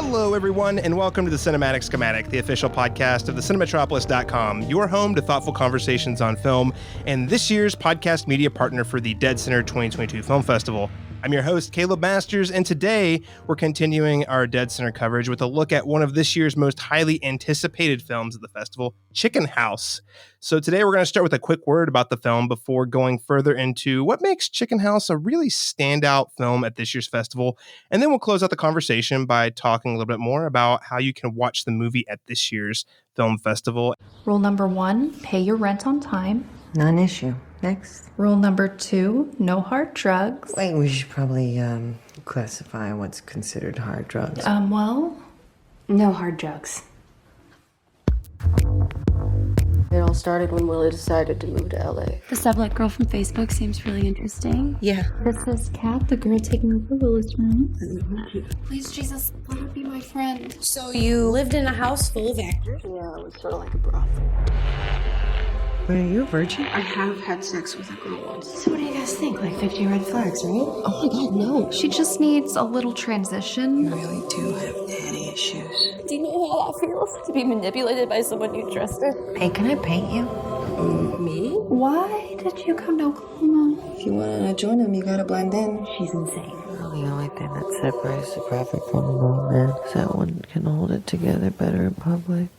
Hello, everyone, and welcome to the Cinematic Schematic, the official podcast of the Cinematropolis.com, your home to thoughtful conversations on film, and this year's podcast media partner for the Dead Center 2022 Film Festival. I'm your host, Caleb Masters, and today we're continuing our Dead Center coverage with a look at one of this year's most highly anticipated films at the festival, Chicken House. So today we're going to start with a quick word about the film before going further into what makes Chicken House a really standout film at this year's festival, and then we'll close out the conversation by talking a little bit more about how you can watch the movie at this year's film festival. Rule number 1, pay your rent on time. Non-issue. Next. Rule number 2, no hard drugs. Wait, we should probably classify what's considered hard drugs. No hard drugs. It all started when Willie decided to move to LA. The sublet girl from Facebook seems really interesting. Yeah. This is Kat, the girl taking over Will's room. Please, Jesus, let her be my friend. So you lived in a house full of actors? Yeah, it was sort of like a brothel. Wait, are you a virgin? I have had sex with a girl once. So what do you guys think? Like 50 red flags, right? Oh my god, no. She just needs a little transition. You really do have daddy issues. Do you know how that feels? To be manipulated by someone you trusted? Hey, can I paint you? Me? Why did you come to Oklahoma? If you want to join him, you gotta blend in. She's insane. Well, the only thing that separates the prophet from the man is that one can hold it together better in public.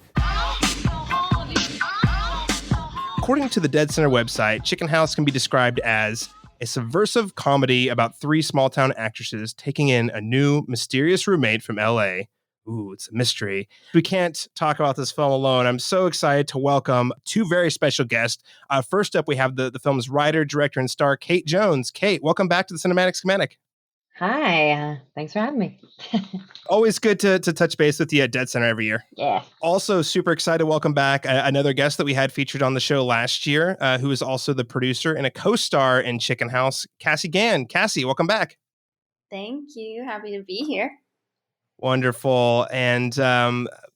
According to the Dead Center website, Chicken House can be described as a subversive comedy about three small-town actresses taking in a new, mysterious roommate from LA. Ooh, it's a mystery. We can't talk about this film alone. I'm so excited to welcome two very special guests. First up, we have the film's writer, director, and star, Kate Jones. Kate, welcome back to the Cinematic Schematic. Hi, thanks for having me. Always good to touch base with you at Dead Center every year. Yeah. Also super excited to welcome back another guest that we had featured on the show last year, who is also the producer and a co-star in Chicken House, Cassie Gann. Cassie, welcome back. Thank you. Happy to be here. Wonderful. And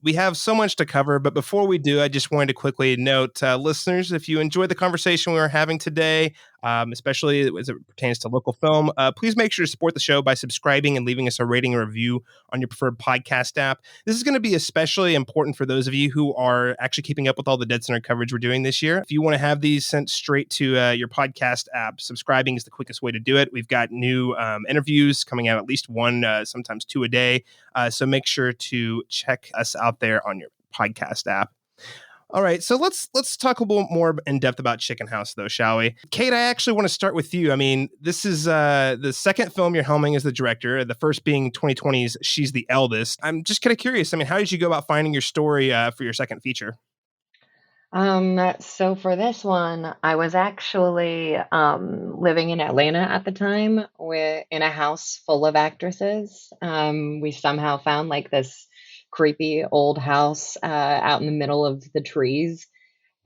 we have so much to cover, but before we do, I just wanted to quickly note, listeners, if you enjoyed the conversation we were having today, especially as it pertains to local film, please make sure to support the show by subscribing and leaving us a rating and review on your preferred podcast app. This is going to be especially important for those of you who are actually keeping up with all the Dead Center coverage we're doing this year. If you want to have these sent straight to your podcast app, subscribing is the quickest way to do it. We've got new interviews coming out, at least one, sometimes two a day. So make sure to check us out there on your podcast app. All right, so let's talk a little more in depth about Chicken House, though, shall we? Kate, I actually want to start with you. I mean, this is the second film you're helming as the director, the first being 2020's She's the Eldest. I'm just kind of curious. I mean, how did you go about finding your story for your second feature? So for this one, I was actually living in Atlanta at the time in a house full of actresses. We somehow found like this creepy old house out in the middle of the trees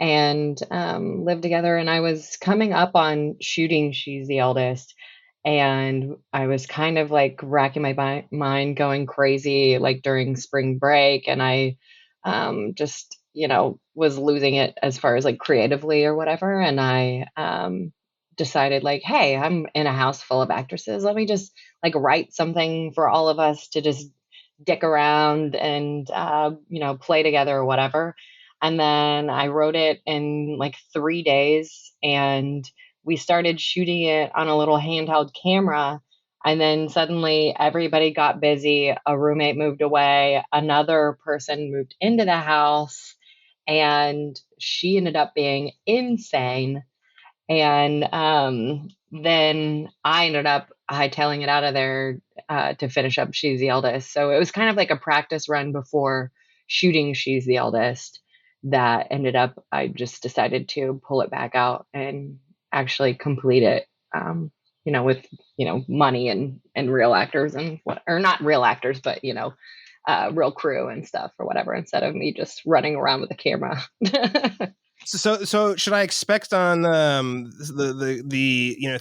and lived together. And I was coming up on shooting She's the Eldest. And I was kind of like racking my mind, going crazy like during spring break. And I just, was losing it as far as like creatively or whatever. And I decided like, hey, I'm in a house full of actresses. Let me just like write something for all of us to just dick around and, play together or whatever. And then I wrote it in like 3 days and we started shooting it on a little handheld camera. And then suddenly everybody got busy. A roommate moved away. Another person moved into the house and she ended up being insane. And then I ended up hightailing it out of there to finish up She's the Eldest. So it was kind of like a practice run before shooting She's the Eldest that ended up, I just decided to pull it back out and actually complete it, with, money and real actors and or not real actors, but, real crew and stuff or whatever, instead of me just running around with a camera. So should I expect on the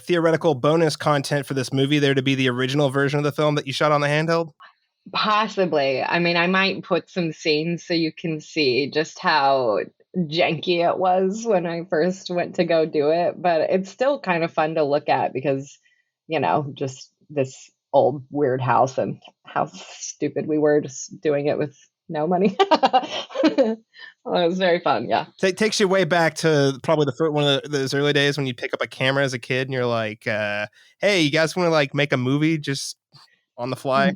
theoretical bonus content for this movie there to be the original version of the film that you shot on the handheld? Possibly. I mean, I might put some scenes so you can see just how janky it was when I first went to go do it, but it's still kind of fun to look at because, just this old weird house and how stupid we were just doing it with no money. It was very fun. Yeah. Takes you way back to probably one of those early days when you pick up a camera as a kid and you're like, hey, you guys want to like make a movie just on the fly?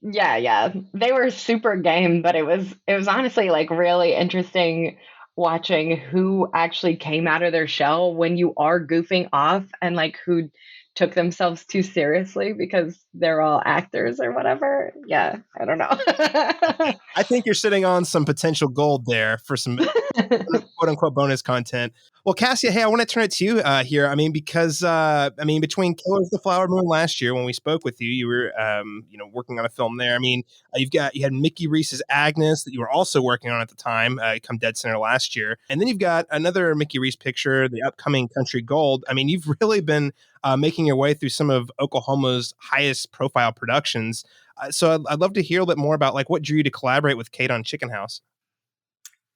Yeah. They were super game, but it was honestly like really interesting watching who actually came out of their shell when you are goofing off and like who took themselves too seriously because they're all actors or whatever. Yeah, I don't know. I think you're sitting on some potential gold there for some quote unquote bonus content. Well, Cassia, hey, I want to turn it to you here. I mean, because between Killers of the Flower Moon last year when we spoke with you, you were working on a film there. I mean, you had Mickey Reese's Agnes that you were also working on at the time, come Dead Center last year, and then you've got another Mickey Reese picture, the upcoming Country Gold. I mean, you've really been making your way through some of Oklahoma's highest profile productions. So I'd love to hear a little bit more about like what drew you to collaborate with Kate on Chicken House.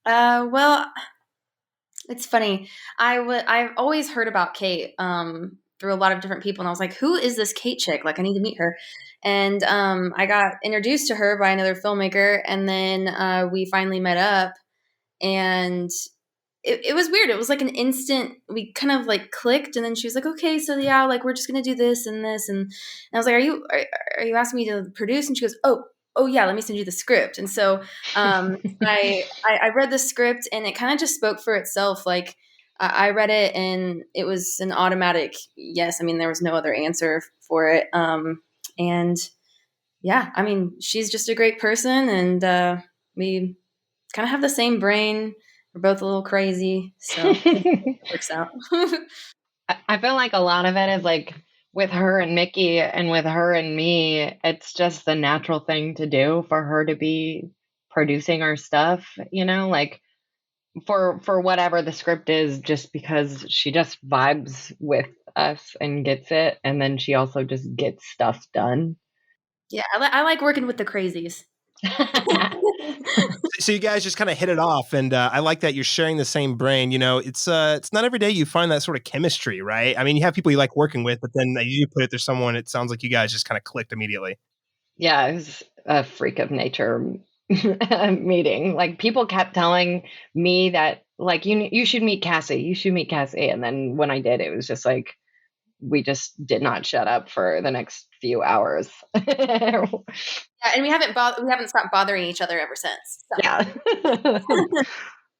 Well, it's funny. I've always heard about Kate through a lot of different people, and I was like, "Who is this Kate chick? Like, I need to meet her." And I got introduced to her by another filmmaker, and then we finally met up, and it was weird. It was like an instant. We kind of like clicked, and then she was like, "Okay, so yeah, like we're just gonna do this and this," and I was like, "Are you asking me to produce?" And she goes, "Oh yeah, let me send you the script." And so I read the script, and it kind of just spoke for itself. Like I read it, and it was an automatic yes. I mean, there was no other answer for it. And yeah, I mean, she's just a great person, and we kind of have the same brain. We're both a little crazy, so it works out. I feel like a lot of it is like with her and Mickey and with her and me, it's just the natural thing to do for her to be producing our stuff, like for whatever the script is, just because she just vibes with us and gets it. And then she also just gets stuff done. Yeah, I like working with the crazies. So you guys just kind of hit it off, and I like that you're sharing the same brain. It's not every day you find that sort of chemistry, right? I mean, you have people you like working with, but then you put it through someone. It sounds like you guys just kind of clicked immediately. Yeah, it was a freak of nature meeting. Like people kept telling me that, like, you should meet Cassie. You should meet Cassie. And then when I did, it was just like we just did not shut up for the next few hours. Yeah, and we haven't stopped bothering each other ever since. So. Yeah.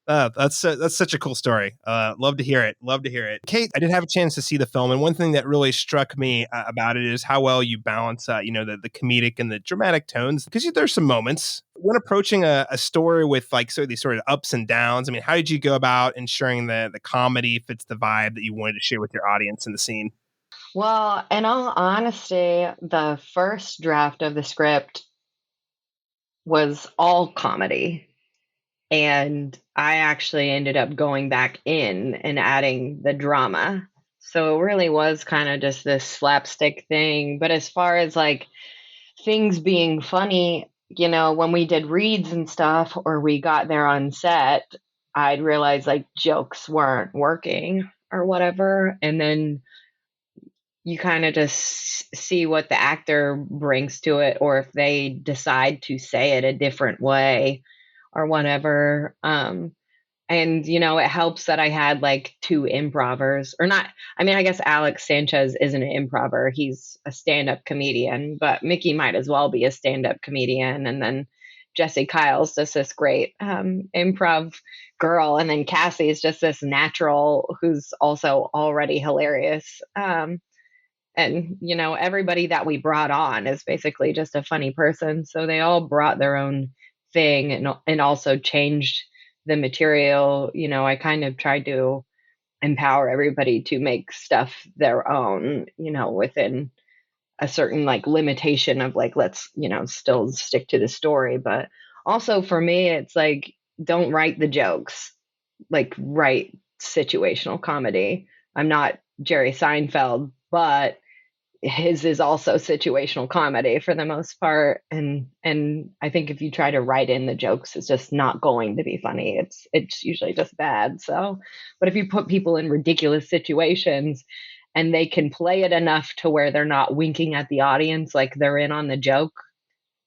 That's such a cool story. Love to hear it. Love to hear it. Kate, I did have a chance to see the film, and one thing that really struck me about it is how well you balance, the comedic and the dramatic tones. Because there's some moments when approaching a story with like these sort of ups and downs. I mean, how did you go about ensuring the comedy fits the vibe that you wanted to share with your audience in the scene? Well, in all honesty, the first draft of the script was all comedy. And I actually ended up going back in and adding the drama. So it really was kind of just this slapstick thing. But as far as like things being funny, when we did reads and stuff or we got there on set, I'd realize like jokes weren't working or whatever. And then you kind of just see what the actor brings to it, or if they decide to say it a different way or whatever. And it helps that I had like two improvers, or not. I mean, I guess Alex Sanchez isn't an improver. He's a stand-up comedian, but Mickey might as well be a stand-up comedian. And then Jesse Kyle's just this great improv girl. And then Cassie is just this natural who's also already hilarious. And everybody that we brought on is basically just a funny person. So they all brought their own thing and also changed the material. I kind of tried to empower everybody to make stuff their own, within a certain like limitation of like, let's, still stick to the story. But also for me, it's like, don't write the jokes, like write situational comedy. I'm not Jerry Seinfeld, but his is also situational comedy for the most part. And I think if you try to write in the jokes, it's just not going to be funny. It's usually just bad. So, but if you put people in ridiculous situations and they can play it enough to where they're not winking at the audience like they're in on the joke.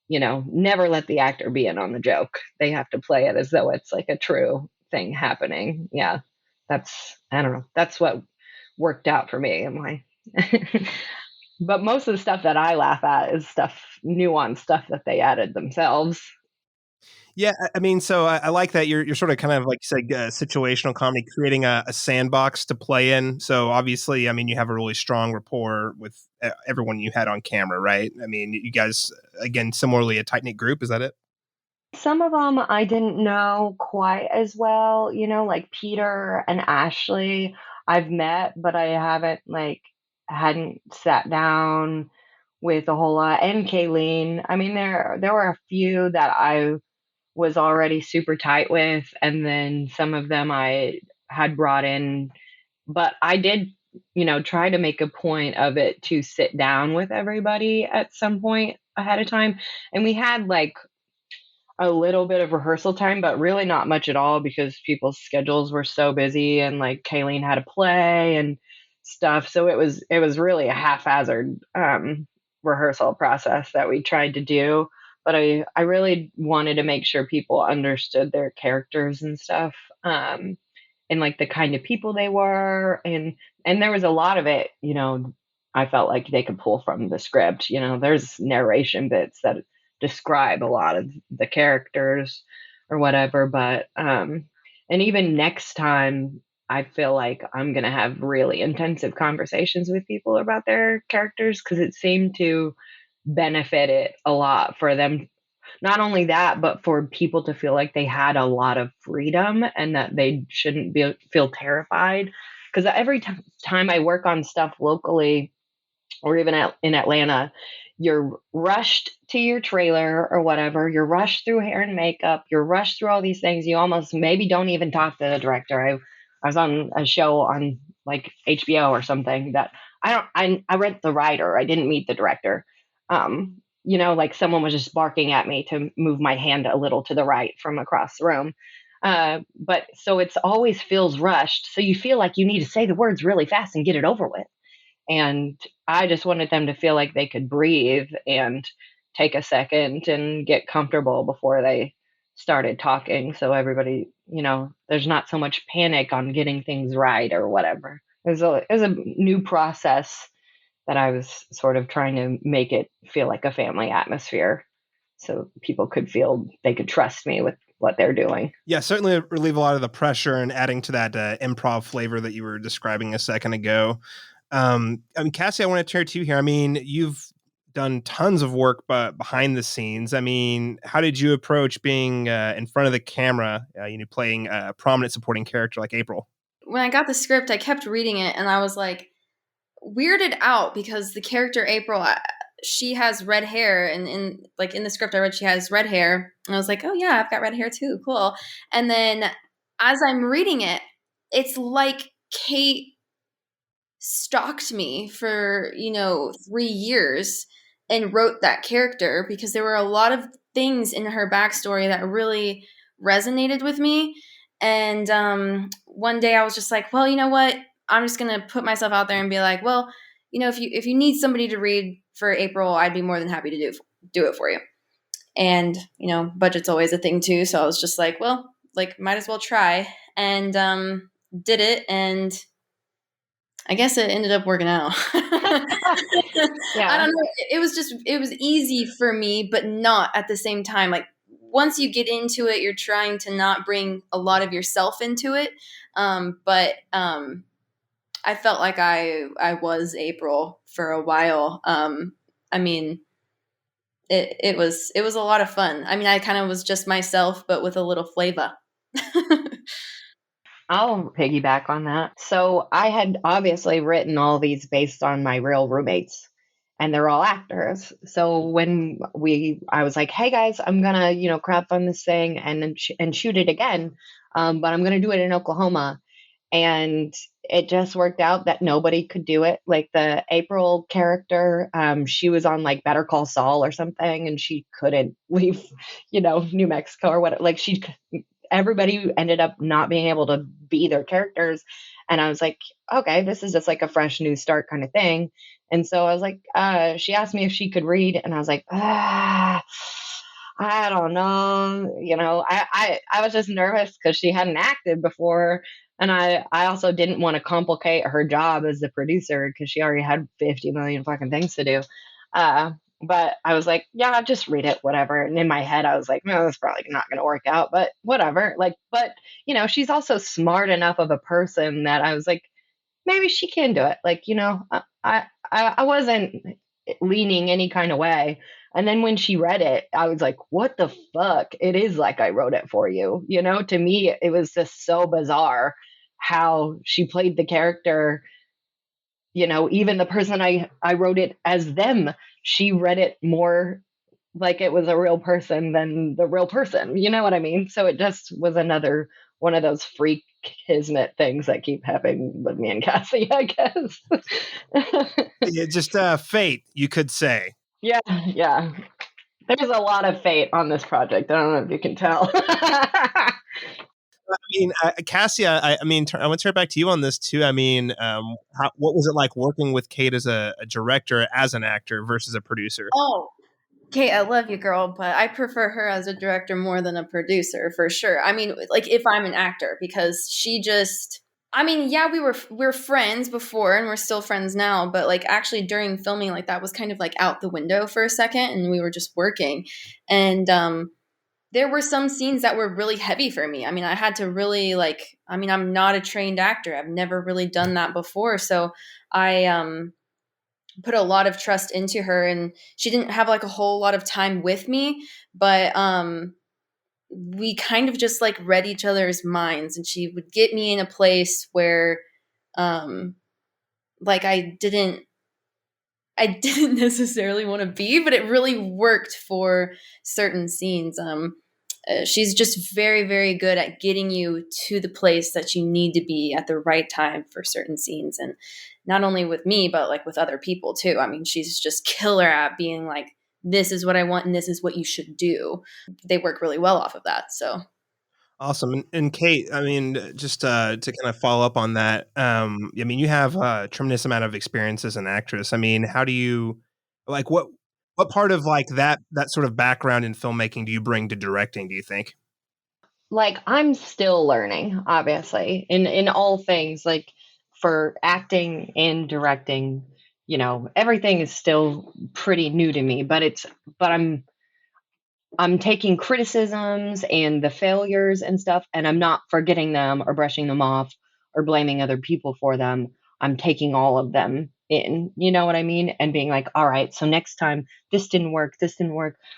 Never let the actor be in on the joke. They have to play it as though it's like a true thing happening. Yeah. I don't know. That's what worked out for me. But most of the stuff that I laugh at is nuanced stuff that they added themselves. Yeah, I mean, so I like that you're sort of kind of like you said, situational comedy, creating a sandbox to play in. So obviously, I mean, you have a really strong rapport with everyone you had on camera, right? I mean, you guys, again, similarly a tight knit group. Is that it? Some of them I didn't know quite as well, like Peter and Ashley I've met, but I haven't hadn't sat down with a whole lot. And Kayleen, I mean, there were a few that I was already super tight with, and then some of them I had brought in, but I did, try to make a point of it to sit down with everybody at some point ahead of time. And we had a little bit of rehearsal time, but really not much at all because people's schedules were so busy, and Kayleen had to play and stuff. So it was really a haphazard rehearsal process that we tried to do. But I really wanted to make sure people understood their characters and stuff. And the kind of people they were, and there was a lot of it, I felt like they could pull from the script. There's narration bits that describe a lot of the characters or whatever, but and even next time I feel like I'm going to have really intensive conversations with people about their characters, because it seemed to benefit it a lot for them. Not only that, but for people to feel like they had a lot of freedom and that they shouldn't feel terrified. Because every time I work on stuff locally or even in Atlanta, you're rushed to your trailer or whatever. You're rushed through hair and makeup. You're rushed through all these things. You almost maybe don't even talk to the director. I was on a show on HBO or something that I read the writer. I didn't meet the director. Someone was just barking at me to move my hand a little to the right from across the room. But so it's always feels rushed. So you feel like you need to say the words really fast and get it over with. And I just wanted them to feel like they could breathe and take a second and get comfortable before they started talking. So everybody, there's not so much panic on getting things right or whatever. It was a new process that I was sort of trying to make it feel like a family atmosphere so people could feel they could trust me with what they're doing. Yeah, certainly relieve a lot of the pressure and adding to that improv flavor that you were describing a second ago. I mean, Cassie, I want to turn to you here. I mean, you've done tons of work behind the scenes. I mean, how did you approach being in front of the camera, playing a prominent supporting character like April? When I got the script, I kept reading it and I was weirded out because the character April, she has red hair, and in the script I read she has red hair, and I was like, oh yeah, I've got red hair too, cool. And then as I'm reading it, it's like Kate stalked me for 3 years and wrote that character, because there were a lot of things in her backstory that really resonated with me. And one day I was just like, well, you know what, I'm just gonna put myself out there and be like, well, if you need somebody to read for April, I'd be more than happy to do it for you. And budget's always a thing too, so I was just like, well, might as well try, and did it, and I guess it ended up working out. Yeah. I don't know. It was easy for me, but not at the same time. Once you get into it, you're trying to not bring a lot of yourself into it. But I felt like I was April for a while. I mean, it was a lot of fun. I mean, I kind of was just myself, but with a little flavor. I'll piggyback on that. So I had obviously written all these based on my real roommates, and they're all actors. So when I was like, hey guys, I'm gonna, crowdfund this thing and shoot it again. But I'm gonna do it in Oklahoma. And it just worked out that nobody could do it. Like the April character, she was on Better Call Saul or something, and she couldn't leave, New Mexico or whatever. everybody ended up not being able to be their characters. And I was like, okay, this is just like a fresh new start kind of thing. And so I was like, she asked me if she could read, and I was like, I don't know. I was just nervous because she hadn't acted before. And I also didn't want to complicate her job as the producer because she already had 50 million fucking things to do. But I was like, yeah, just read it, whatever. And in my head, I was like, no, that's probably not going to work out, but whatever. But she's also smart enough of a person that I was like, maybe she can do it. I wasn't leaning any kind of way. And then when she read it, I was like, what the fuck? It is like I wrote it for you. To me, it was just so bizarre how she played the character. Even the person I wrote it as them, she read it more like it was a real person than the real person. You know what I mean? So it just was another one of those freak kismet things that keep happening with me and Cassie, I guess. Yeah, just fate, you could say. Yeah. There's a lot of fate on this project. I don't know if you can tell. I mean, Cassia, I mean, I want to turn back to you on this too. I mean, what was it like working with Kate as a director, as an actor versus a producer? Oh, Kate, I love you, girl, but I prefer her as a director more than a producer for sure. I mean, like if I'm an actor, because she just, I mean, yeah, we're friends before and we're still friends now, but like actually during filming, like that was kind of like out the window for a second, and we were just working, and there were some scenes that were really heavy for me. I mean, I had to really I'm not a trained actor. I've never really done that before, so I put a lot of trust into her, and she didn't have like a whole lot of time with me, but we kind of just like read each other's minds, and she would get me in a place where like I didn't necessarily want to be, but it really worked for certain scenes. She's just very, very good at getting you to the place that you need to be at the right time for certain scenes. And not only with me, but like with other people too. I mean, she's just killer at being like, this is what I want and this is what you should do. They work really well off of that. So Awesome. And Kate, I mean, just to kind of follow up on that, I mean, you have a tremendous amount of experience as an actress. I mean, how do you, like, what part of like that sort of background in filmmaking do you bring to directing, do you think? Like, I'm still learning, obviously, in all things, like for acting and directing, everything is still pretty new to me, but I'm taking criticisms and the failures and stuff, and I'm not forgetting them or brushing them off or blaming other people for them. I'm taking all of them in, you know what I mean? And being like, all right, so next time this didn't work,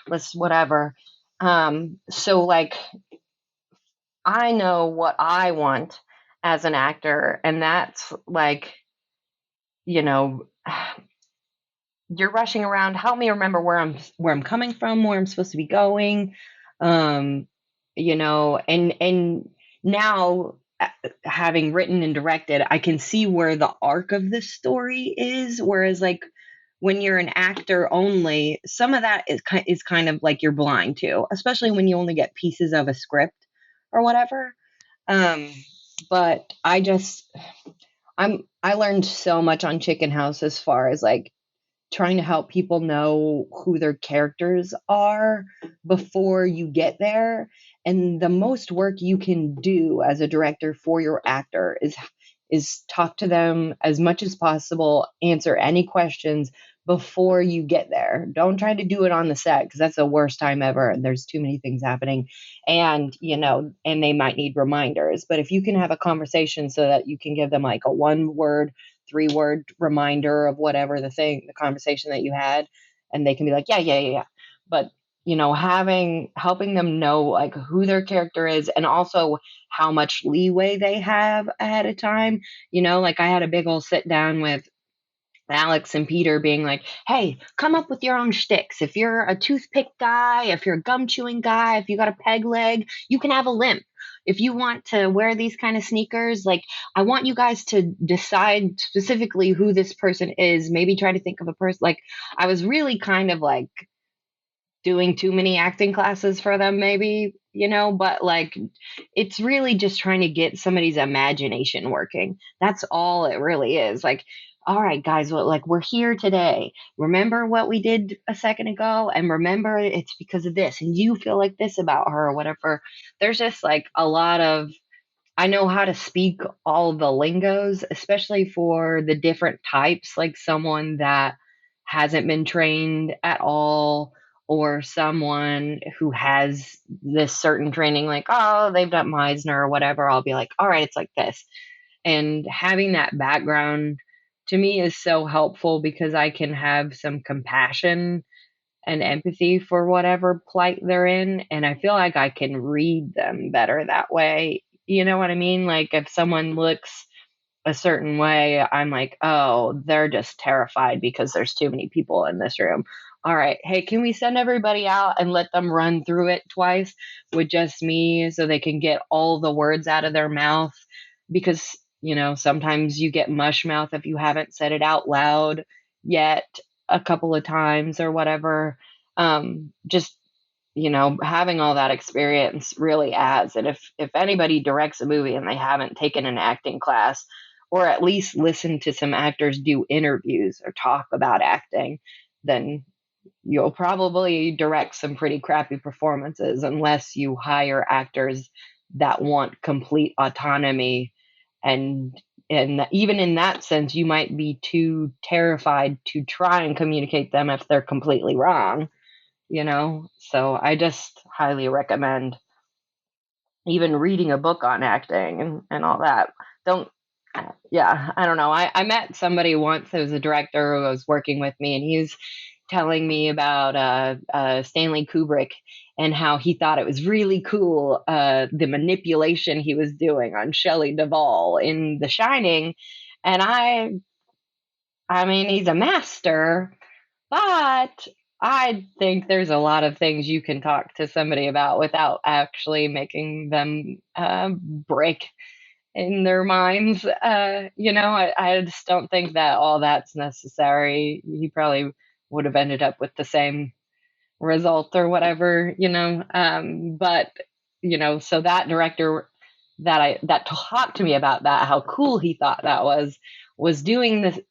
let's whatever. So like, I know what I want as an actor, and that's like, you know, you're rushing around. Help me remember where I'm coming from, where I'm supposed to be going. And now having written and directed, I can see where the arc of this story is. Whereas like when you're an actor only, some of that is kind of like you're blind to, especially when you only get pieces of a script or whatever. But I learned so much on Chicken House as far as like trying to help people know who their characters are before you get there. And the most work you can do as a director for your actor is talk to them as much as possible, answer any questions before you get there. Don't try to do it on the set because that's the worst time ever and there's too many things happening, and and they might need reminders. But if you can have a conversation so that you can give them like a 1-word, 3-word reminder of whatever the conversation that you had, and they can be like, yeah. But helping them know like who their character is and also how much leeway they have ahead of time. Like I had a big old sit down with Alex and Peter being like, hey, come up with your own shticks. If you're a toothpick guy, if you're a gum chewing guy, if you got a peg leg, you can have a limp. If you want to wear these kind of sneakers, like I want you guys to decide specifically who this person is. Maybe try to think of a person. Like I was really kind of like doing too many acting classes for them, maybe, but like it's really just trying to get somebody's imagination working. That's all it really is. Like, all right, guys, well, like we're here today. Remember what we did a second ago? And remember it's because of this. And you feel like this about her or whatever. There's just like a lot of, I know how to speak all the lingos, especially for the different types, like someone that hasn't been trained at all, or someone who has this certain training, like, oh, they've done Meisner or whatever. I'll be like, all right, it's like this. And having that background to me is so helpful because I can have some compassion and empathy for whatever plight they're in. And I feel like I can read them better that way. You know what I mean? Like if someone looks a certain way, I'm like, oh, they're just terrified because there's too many people in this room. All right. Hey, can we send everybody out and let them run through it twice with just me so they can get all the words out of their mouth? Because, sometimes you get mush mouth if you haven't said it out loud yet a couple of times or whatever. Just having all that experience really adds. And if anybody directs a movie and they haven't taken an acting class or at least listened to some actors do interviews or talk about acting, then you'll probably direct some pretty crappy performances unless you hire actors that want complete autonomy. And even in that sense, you might be too terrified to try and communicate them if they're completely wrong. So I just highly recommend even reading a book on acting and all that. I don't know. I met somebody once who was a director who was working with me, and he was telling me about Stanley Kubrick and how he thought it was really cool, the manipulation he was doing on Shelley Duvall in The Shining. And I mean, he's a master, but I think there's a lot of things you can talk to somebody about without actually making them break in their minds. I just don't think that all that's necessary. He probably would have ended up with the same result or whatever, but so that director that talked to me about that, how cool he thought that was doing the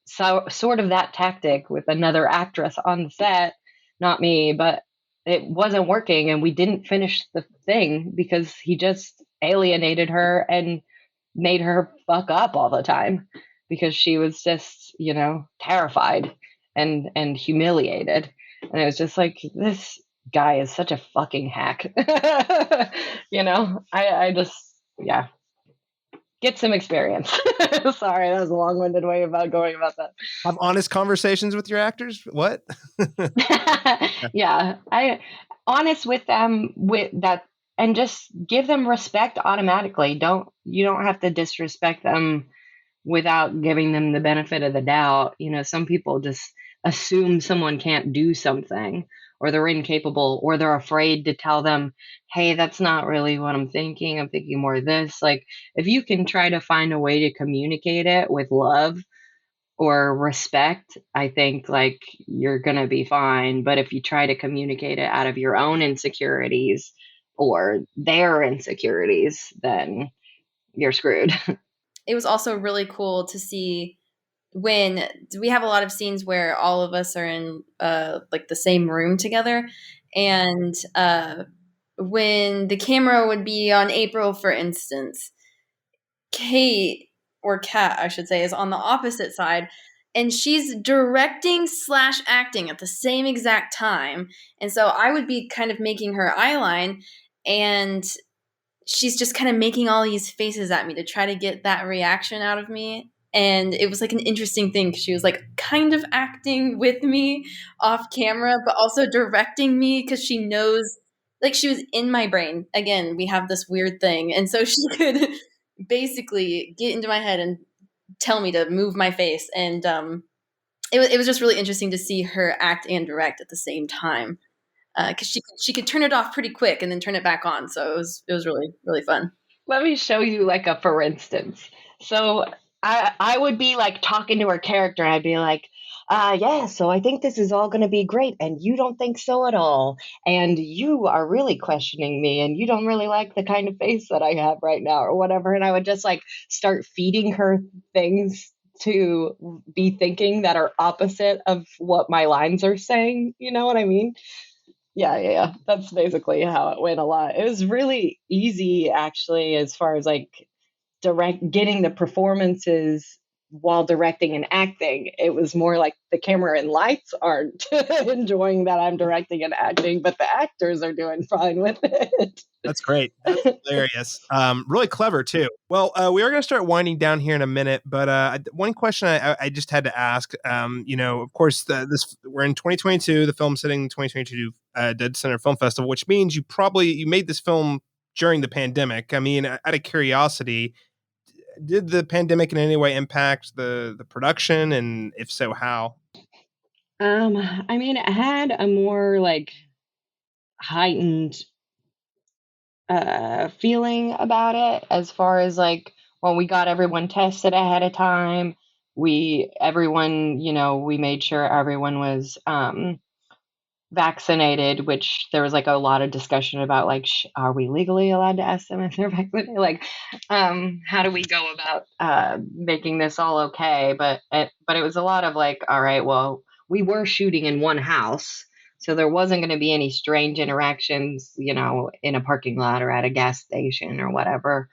sort of that tactic with another actress on the set, not me, but it wasn't working and we didn't finish the thing because he just alienated her and made her fuck up all the time because she was just, terrified and humiliated. And it was just like, this guy is such a fucking hack. I just, yeah, get some experience. Sorry, that was a long-winded way about going about that. Have honest conversations with your actors. What? Yeah, I honest with them with that, and just give them respect automatically. You don't have to disrespect them without giving them the benefit of the doubt. Some people just assume someone can't do something, or they're incapable, or they're afraid to tell them, hey, that's not really what I'm thinking. I'm thinking more of this. Like, if you can try to find a way to communicate it with love or respect, I think like you're going to be fine. But if you try to communicate it out of your own insecurities or their insecurities, then you're screwed. It was also really cool to see when we have a lot of scenes where all of us are in like the same room together, and when the camera would be on April, for instance, Kate, or Kat I should say, is on the opposite side, and she's directing / acting at the same exact time. And so I would be kind of making her eyeline, and she's just kind of making all these faces at me to try to get that reaction out of me. And it was like an interesting thing because she was like kind of acting with me off camera, but also directing me because she knows, like, she was in my brain. Again, we have this weird thing. And so she could basically get into my head and tell me to move my face. And it was just really interesting to see her act and direct at the same time. Because she could turn it off pretty quick and then turn it back on. So it was really, really fun. Let me show you like a for instance. So I would be like talking to her character and I'd be like, yeah, so I think this is all going to be great, and you don't think so at all. And you are really questioning me, and you don't really like the kind of face that I have right now, or whatever. And I would just like start feeding her things to be thinking that are opposite of what my lines are saying. You know what I mean? Yeah. That's basically how it went a lot. It was really easy, actually, as far as like getting the performances while directing and acting. It was more like the camera and lights aren't enjoying that I'm directing and acting, but the actors are doing fine with it. That's great. That's hilarious. Really clever too. Well, we are going to start winding down here in a minute, but one question I just had to ask. Of course, we're in 2022. The film's sitting in 2022 Dead Center Film Festival, which means you made this film during the pandemic. I mean, out of curiosity, did the pandemic in any way impact the production, and if so, how? I mean, it had a more like heightened feeling about it, as far as like when we got everyone tested ahead of time. Everyone, we made sure everyone was vaccinated, which there was like a lot of discussion about, like, are we legally allowed to ask them if they're vaccinated? Like, how do we go about making this all okay? But it was a lot of like, all right, well, we were shooting in one house, so there wasn't going to be any strange interactions, in a parking lot or at a gas station or whatever.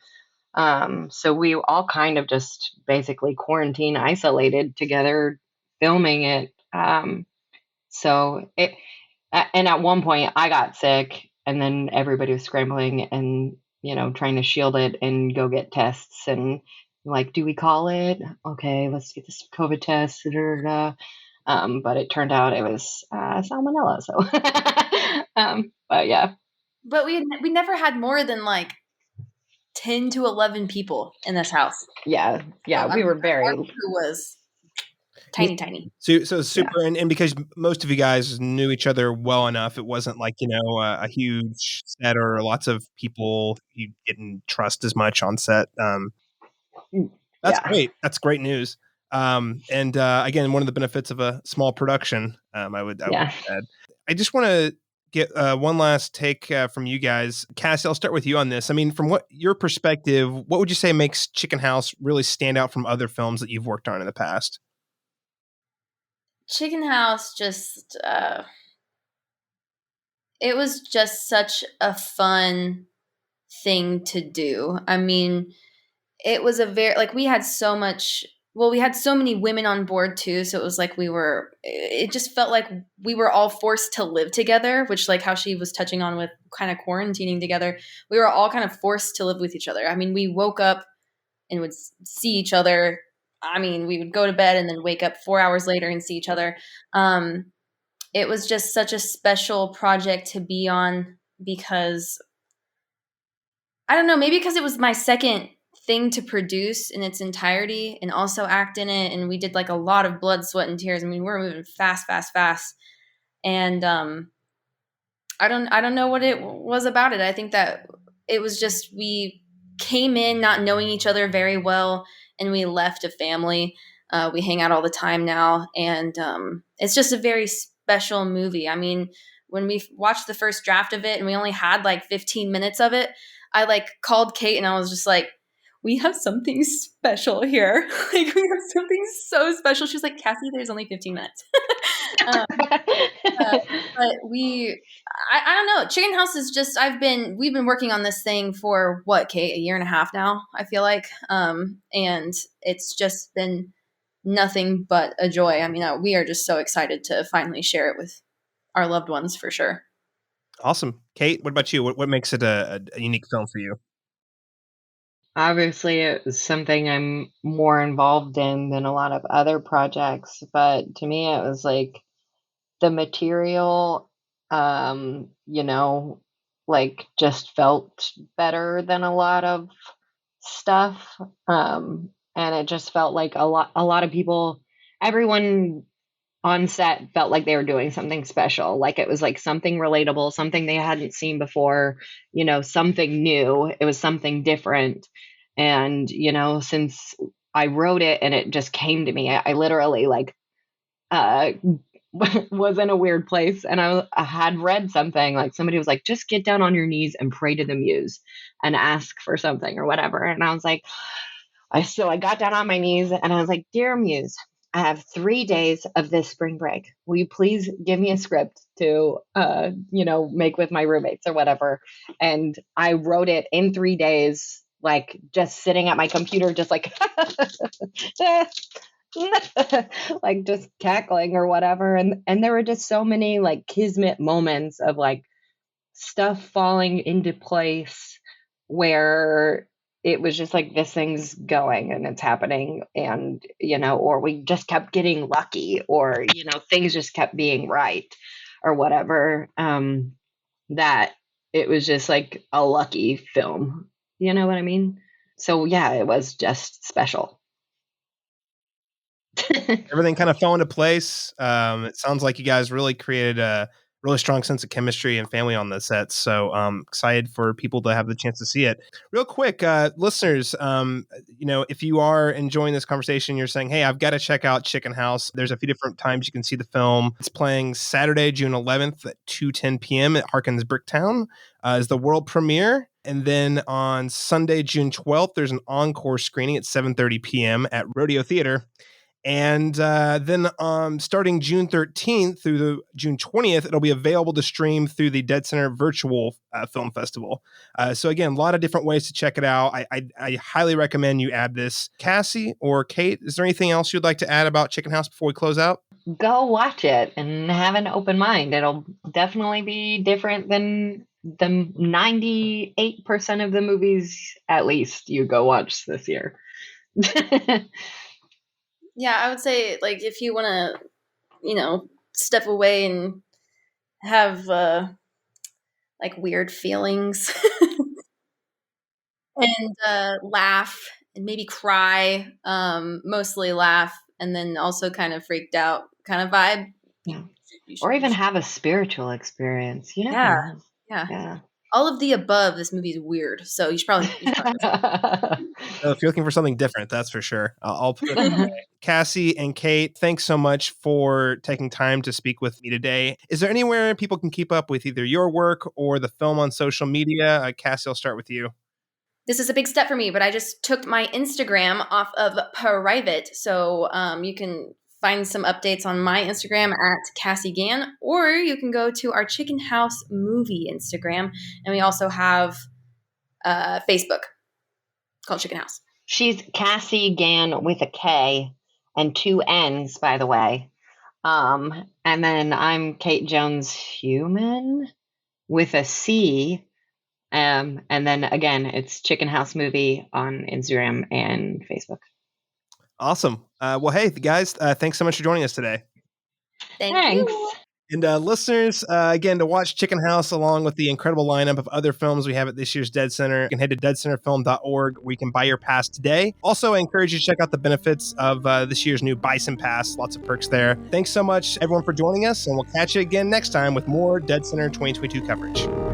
So we all kind of just basically quarantine isolated together, filming it. So it, and at one point I got sick, and then everybody was scrambling and, trying to shield it and go get tests, and like, do we call it? Okay, let's get this COVID test. Da, da, da. But it turned out it was salmonella. So, but yeah. But we never had more than like 10 to 11 people in this house. Yeah. We were very. Our crew was tiny. So super, and because most of you guys knew each other well enough, it wasn't like a huge set or lots of people you didn't trust as much on set. That's great. That's great news. And again, one of the benefits of a small production, I would add. I just want to get one last take from you guys. Cassie, I'll start with you on this. I mean, from your perspective, what would you say makes Chicken House really stand out from other films that you've worked on in the past? Chicken House just it was just such a fun thing to do. I mean, it was we had so many women on board too, so it was like it just felt like we were all forced to live together, which, like how she was touching on with kind of quarantining together, we were all kind of forced to live with each other. I mean, we woke up and would see each other. I mean, we would go to bed and then wake up 4 hours later and see each other. It was just such a special project to be on, because I don't know, maybe because it was my second thing to produce in its entirety and also act in it. And we did like a lot of blood, sweat, and tears. I mean, we were moving fast. And I don't know what it was about it. I think that it was just, we came in not knowing each other very well, and we left a family. We hang out all the time now, and it's just a very special movie. I mean, when we watched the first draft of it and we only had like 15 minutes of it, I like called Kate and I was just like, we have something special here. Like, we have something so special. She was like, Cassie, there's only 15 minutes. But I don't know. Chicken House is just, we've been working on this thing for what, Kate, a year and a half now, I feel like. And it's just been nothing but a joy. I mean, we are just so excited to finally share it with our loved ones, for sure. Awesome. Kate, what about you? What makes it a unique film for you? Obviously, it was something I'm more involved in than a lot of other projects, but to me, it was like the material, like just felt better than a lot of stuff. And it just felt like a lot of people, everyone on set felt like they were doing something special. Like it was like something relatable, something they hadn't seen before, something new. It was something different. And, since I wrote it and it just came to me, I literally like, was in a weird place, and I had read something like somebody was like, just get down on your knees and pray to the muse and ask for something or whatever. And I was like, I got down on my knees and I was like, dear muse, I have 3 days of this spring break. Will you please give me a script to, make with my roommates or whatever? And I wrote it in 3 days, like just sitting at my computer, just like, like just cackling or whatever. And there were just so many like kismet moments of like stuff falling into place where it was just like this thing's going and it's happening, and or we just kept getting lucky, or things just kept being right or whatever, that it was just like a lucky film, you know what I mean? So yeah, it was just special. Everything kind of fell into place. It sounds like you guys really created a really strong sense of chemistry and family on the set. So excited for people to have the chance to see it. Real quick, listeners, if you are enjoying this conversation, you're saying, hey, I've got to check out Chicken House. There's a few different times you can see the film. It's playing Saturday, June 11th at 2:10 p.m. at Harkins Bricktown is the world premiere. And then on Sunday, June 12th, there's an encore screening at 7:30 p.m. at Rodeo Theater. And then starting June 13th through the June 20th, it'll be available to stream through the Dead Center Virtual Film Festival. So again, a lot of different ways to check it out. I highly recommend you add this. Cassie or Kate, is there anything else you'd like to add about Chicken House before we close out? Go watch it and have an open mind. It'll definitely be different than the 98% of the movies, at least, you go watch this year. Yeah, I would say, like, if you want to, step away and have, like, weird feelings and laugh and maybe cry, mostly laugh, and then also kind of freaked out kind of vibe. Yeah. Or even have a spiritual experience. Yeah. All of the above, this movie is weird, so you should probably if you're looking for something different, that's for sure. I'll put it that way. Cassie and Kate, thanks so much for taking time to speak with me today. Is there anywhere people can keep up with either your work or the film on social media? Cassie, I'll start with you. This is a big step for me, but I just took my Instagram off of private, so you can find some updates on my Instagram at Cassie Gann, or you can go to our Chicken House movie Instagram, and we also have Facebook called Chicken House. She's Cassie Gann with a K and 2 N's, by the way. And then I'm Kate Jones Human with a C. And then again, it's Chicken House Movie on Instagram and Facebook. Awesome. Well, hey, guys, thanks so much for joining us today. Thanks. And listeners, again, to watch Chicken House along with the incredible lineup of other films we have at this year's Dead Center, you can head to deadcenterfilm.org where you can buy your pass today. Also, I encourage you to check out the benefits of this year's new Bison Pass. Lots of perks there. Thanks so much, everyone, for joining us, and we'll catch you again next time with more Dead Center 2022 coverage.